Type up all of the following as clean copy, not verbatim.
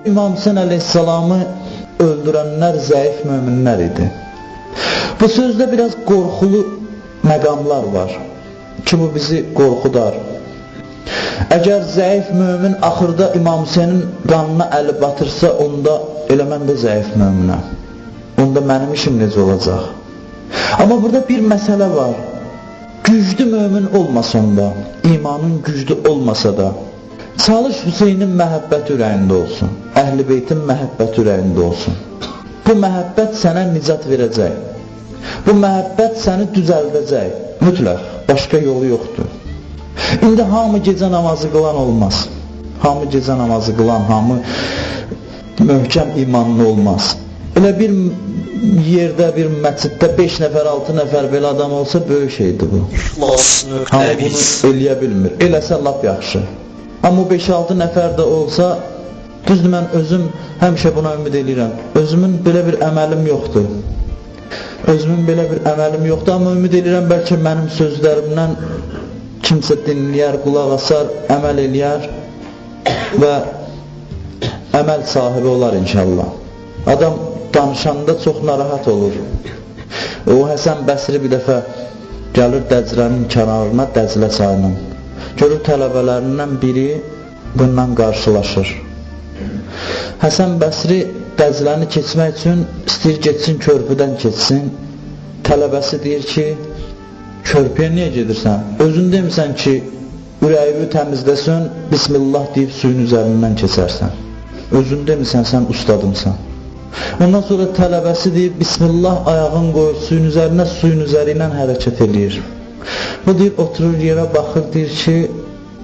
İmam Hüseyn əleyhissalamı öldürənlər zəif möminlər idi. Bu sözdə biraz qorxulu məqamlar var ki, bu bizi qorxudar. Əgər zəif mömin axırda İmam Hüseynin qanına əli batırsa, onda elə mən də zəif möminəm. Onda mənim işim necə olacaq? Amma burada bir məsələ var. Güclü mömin olmasa da, imanın güclü olmasa da, çalış Hüseynin məhəbbəti ürəyində olsun, Əhl-i Beytin məhəbbəti ürəyində olsun. Bu məhəbbət sənə nicat verəcək. Bu məhəbbət səni düzəldəcək. Mütləq, başqa yolu yoxdur. İndi hamı gecə namazı qılan olmaz. Hamı gecə namazı qılan, hamı möhkəm imanlı olmaz. Elə bir yerdə, bir məsciddə 5 nəfər, 6 nəfər belə adam olsa, böyük şeydir bu. Hamı bunu eləyə bilmir. Eləsə lap yaxşı. Amma 5-6 nəfər də olsa, düzdür, mən özüm həmişə buna ümid edirəm. Özümün belə bir əməlim yoxdur. Amma ümid edirəm, bəlkə mənim sözlərimdən kimsə dinləyər, qulaq asar, əməl eləyər və əməl sahibi olar inşallah. Adam danışanda çox narahat olur. O Həsən Bəsri bir dəfə gəlir Dəclənin kənarına, Dəclə çayının. Görür tələbələrindən biri bundan qarşılaşır. Həsən Bəsri Dəcləni keçmək üçün istəyir geçsin, körpüdən keçsin. Tələbəsi deyir ki, körpüyə niyə gedirsən? Özün demirsən ki, ürəyini təmizləsən, Bismillah deyib suyun üzərindən keçərsən. Özün demirsən, sən ustadımsan. Ondan sonra tələbəsi deyib, Bismillah ayağın qoyur suyun üzərinə, suyun üzəri ilə hərəkət edir. Bu deyir, oturur yerə baxır, deyir ki,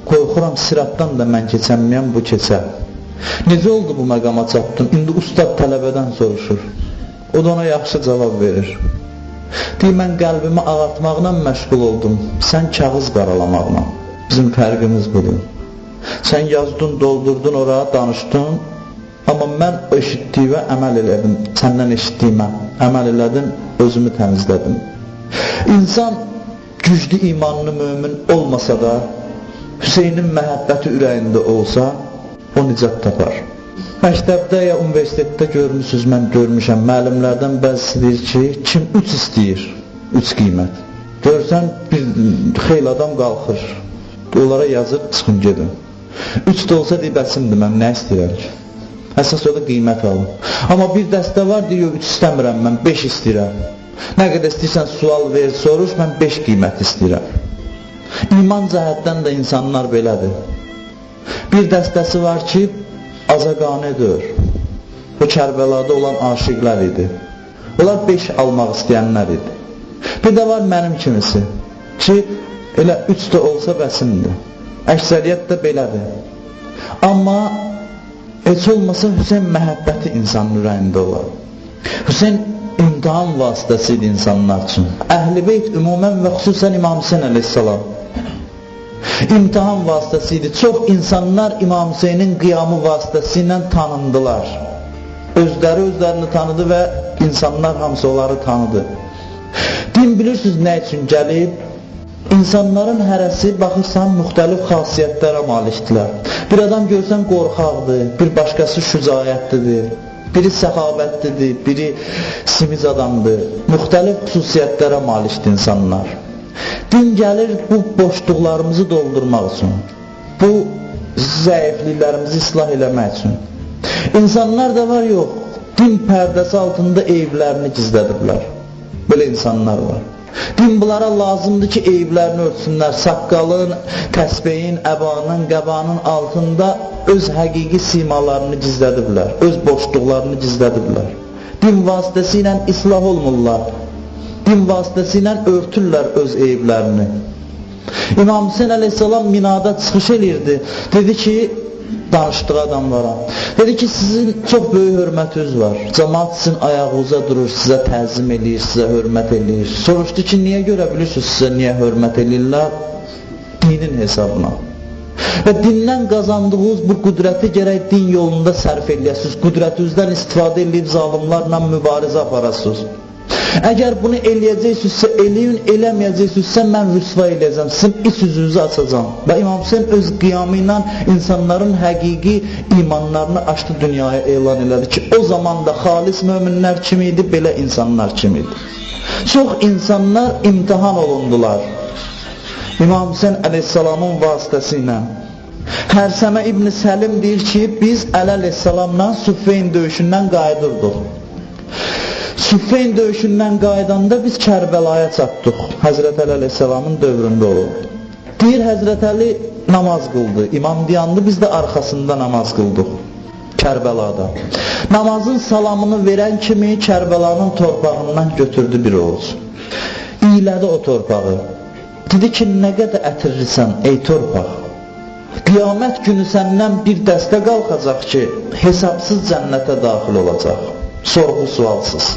qorxuram siratdan da mən keçəməyəm, bu keçər. Necə oldu bu məqama çatdın? İndi ustad tələbədən soruşur. O da ona yaxşı cavab verir. Deyir, mən qəlbimi ağartmaqla məşğul oldum, sən kağız qaralamaqla. Bizim fərqimiz budur. Sən yazdın, doldurdun, oraya danışdın, amma mən eşitdiyimə əməl elədim, səndən eşitdiyimə əməl elədim, özümü təmizlədim. İnsan güclü imanlı mömin olmasa da, Hüseynin məhəbbəti ürəyində olsa, o nicat tapar. Məktəbdə ya universitetdə görmüşsünüz, mən görmüşəm, müəllimlərdən bəzisi deyir ki, kim 3 istəyir, 3 qiymət. Görsən, bir xeyli adam qalxır, onlara yazır, çıxın gedin. 3 də olsa deyib, əsimdir, mən nə istəyirəm ki? Əsas o da qiymət alır. Amma bir dəstə var, deyir, 3 istəmirəm, mən 5 istəyirəm. Nə qədər istəyirsən sual ver, soruş, mən 5 qiymət istəyirəm. İman cəhətdən də insanlar belədir. Bir dəstəsi var ki, azaqanədir. Bu Kərbəlada olan aşiqlər idi. Onlar 5 almaq istəyənlər idi. Bir də var mənim kimisi ki, elə 3 də olsa bəsimdir. Əksəriyyət də belədir. Amma heç olmasa Hüseyn məhəbbəti insanın ürəyində olar. Hüseyn imtihan vasitəsi idi insanlar üçün. Əhl-i Beyt ümumən və xüsusən İmam Hüseyn əleyhissalam İmtihan vasitəsi idi. Çox insanlar İmam Hüseynin qiyamı vasitəsi ilə tanındılar. Özləri özlərini tanıdı və insanlar hamısı onları tanıdı. Din bilirsiniz nə üçün gəlib? İnsanların hərəsi baxırsan müxtəlif xasiyyətlərə malikdirlər. Bir adam görsən qorxaqdır, bir başqası şücaətlidir, biri səxavətlidir, biri simiz adamdır. Müxtəlif xüsusiyyətlərə malikdir insanlar. Din gəlir bu boşluqlarımızı doldurmaq üçün, bu zəifliklərimizi islah eləmək üçün. İnsanlar da var, yox, din pərdəsi altında eyiblərini gizlədirlər. Belə insanlar var. Din bunlara lazımdır ki, eyiblərini örtsünlər, saqqalın, təsbehin, əbanın, qəbanın altında öz həqiqi simalarını gizlədirlər, öz boşluqlarını gizlədirlər. Din vasitəsi ilə islah olmurlar. Din vasitəsi ilə örtürlər öz eyiblərini. İmam Hüseyn əleyhissalam minada çıxış eləyirdi. Dedi ki, danışdığı adamlara, dedi ki, sizin çox böyük hörmətiniz var. Cəmaat sizin ayağınıza durur, sizə təzim eləyir, sizə hörmət eləyir. Soruşdu ki, niyə görə bilirsiniz sizə niyə hörmət eləyirlər? Dinin hesabına. Və dindən qazandığınız bu qüdrəti gərək din yolunda sərf eləyəsiniz. Qüdrətinizdən istifadə edib zalimlarla mübarizə aparasınız. Əgər bunu eləyəcəksinizsə eləyin, eləməyəcəksinizsə mən rüsva eləyəcəm, sizin iç üzünüzü açacam. Və İmam Hüseyin öz qiyamı ilə insanların həqiqi imanlarını açdı, dünyaya elan elədi ki, o zaman da xalis möminlər kim idi, belə insanlar kim idi. Çox insanlar imtihan olundular. İmam Hüseyin əleyhissalamın vasitəsilə. Hərsəmə İbn Səlim deyir ki, biz Əli əleyhissalamla Süffeyn döyüşündən qayıdırdıq. Süffeyn döyüşündən qayıdanda biz Kərbəlaya çatdıq. Həzrət Əli əleyhissalamın dövründə olub. Deyir, Həzrət Əli namaz qıldı, imam dayandı, biz də arxasında namaz qıldıq Kərbəlada. Namazın salamını verən kimi Kərbəlanın torpağından götürdü bir oğuz. İylədi o torpağı. Dedi ki, nə qədər ətirlisən ey torpaq. Qiyamət günü səndən bir dəstə qalxacaq ki, hesabsız cənnətə daxil olacaq. Sorğu sualsız.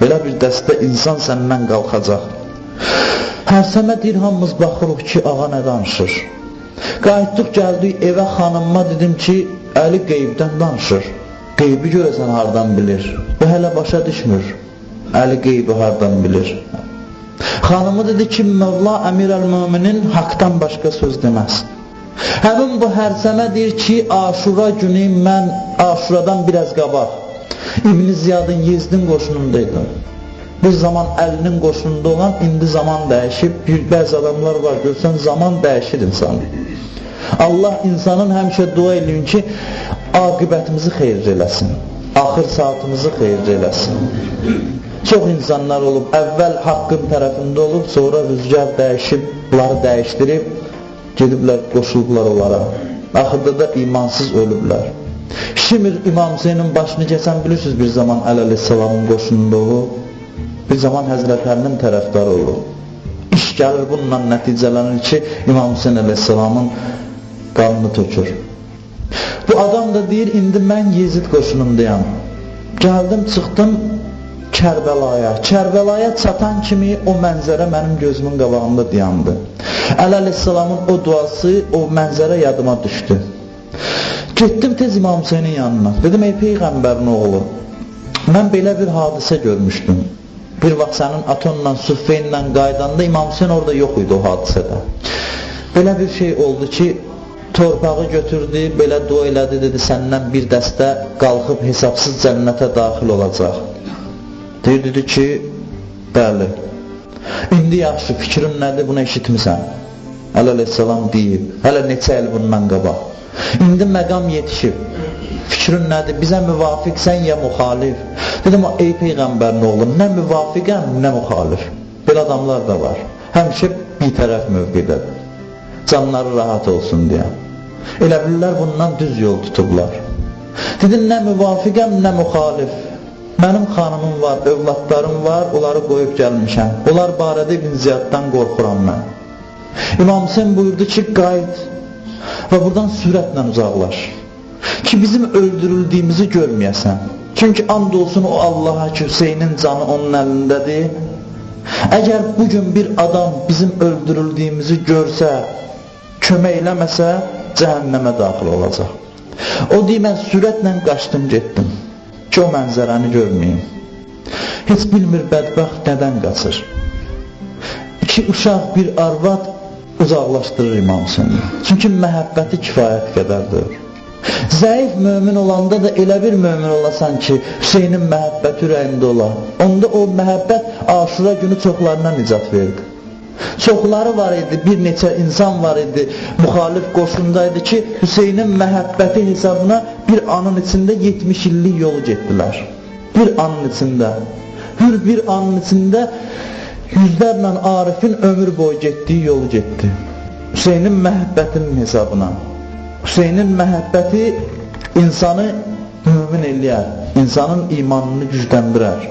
Belə bir dəstə insan səndən qalxacaq. Hərsəmə deyir, hamımız baxırıq ki, ağa nə danışır. Qayıtdıq, gəldik evə, xanımma dedim ki, Əli qeybdən danışır. Qeybi görəsən hardan bilir? Bu hələ başa düşmür. Əli qeybi hardan bilir? Xanımı dedi ki, Mövla Əmir-əl-Müminin haqdan başqa söz deməz. Həmin bu Hərsəmə deyir ki, Aşura günü mən Aşuradan biraz qabaq İbn Ziyadın Yezdin qoşunundaydım. Bir zaman Əlinin qoşununda olan, indi zaman dəyişib. Bəzi adamlar var, görsən zaman dəyişir insanı. Allah insanın həmişə dua edin ki, aqibətimizi xeyir eləsin, axır saatimizi xeyir eləsin. Çox insanlar olub, əvvəl haqqın tərəfində olub, sonra rüzgar dəyişib, bunları dəyişdirib, gediblər, qoşulublar onlara. Axırda da imansız ölüblər. Şimir İmam Hüseynin başını keçən bilirsiniz, bir zaman Əli əleyhissalamın qoşununda olub, bir zaman Həzrət Əlinin tərəfdarı olub. İş gəlir bununla nəticələnir ki, İmam Hüseyin əleyhissalamın qanını tökür. Bu adam da deyir, indi mən Yezid qoşunundayam. Gəldim, çıxdım Kərbəlaya. Kərbəlaya çatan kimi o mənzərə mənim gözümün qabağında dayandı. Əli əleyhissalamın o duası, o mənzərə yadıma düşdü. Getdim tez İmam Hüseynin yanına. Dedim, ey Peyğəmbərin oğlu, mən belə bir hadisə görmüşdüm. Bir vaxt sənin atonla, Süffeynlə qaydanda İmam Hüseyin orada yox idi o hadisədə. Belə bir şey oldu ki, torpağı götürdü, belə dua elədi, dedi, səndən bir dəstə qalxıb hesabsız cənnətə daxil olacaq. Dedi ki, bəli. İndi yaxşı, fikrin nədir, bunu eşitmirsən? Əli əleyhissalam deyib, hələ neçə il bundan qabaq. İndi məqam yetişib. Fikrin nədir? Bizə müvafiqsən ya müxalif? Dedim, ey Peyğəmbərin oğlu, nə müvafiqəm, nə müxalif. Belə adamlar da var. Həmişə bir tərəf mövqedədir. Canları rahat olsun deyə. Elə bilirlər bundan düz yol tutublar. Dedim, nə müvafiqəm, nə müxalif. Mənim xanımım var, övladlarım var, onları qoyub gəlmişəm. Onlar barədə İbn Ziyaddan qorxuram mən. İmam Hüseyin buyurdu ki, qayıt və buradan sürətlə uzaqlaş. Ki bizim öldürüldüyümüzü görməyəsən. Çünki and olsun o Allaha ki, Hüseynin canı onun əlindədir. Əgər bugün bir adam bizim öldürüldüyümüzü görsə, kömək eləməsə, cəhənnəmə daxil olacaq. O deyir, mən sürətlə qaçdım, getdim ki, o mənzərəni görməyim. Heç bilmir bədbəxt nədən qaçır. İki uşaq, bir arvad uzaqlaşdırır İmam Hüseyni. Çünki məhəbbəti kifayət qədərdir. Zəif mömin olanda da elə bir mömin olasan ki, Hüseynin məhəbbəti ürəyində ola. Onda o məhəbbət Aşura günü çoxlarına nicat verdi. Çoxları var idi, bir neçə insan var idi, müxalif qoşundaydı ki, Hüseynin məhəbbəti hesabına bir anın içində 70 illik yolu getdilər. Bir anın içində. Bir anın içində yüzlərlə Arifin ömür boyu getdiyi yolu getdi. Hüseynin məhəbbətinin hesabına. Hüseynin məhəbbəti insanı mümin eləyər, insanın imanını gücləndirər.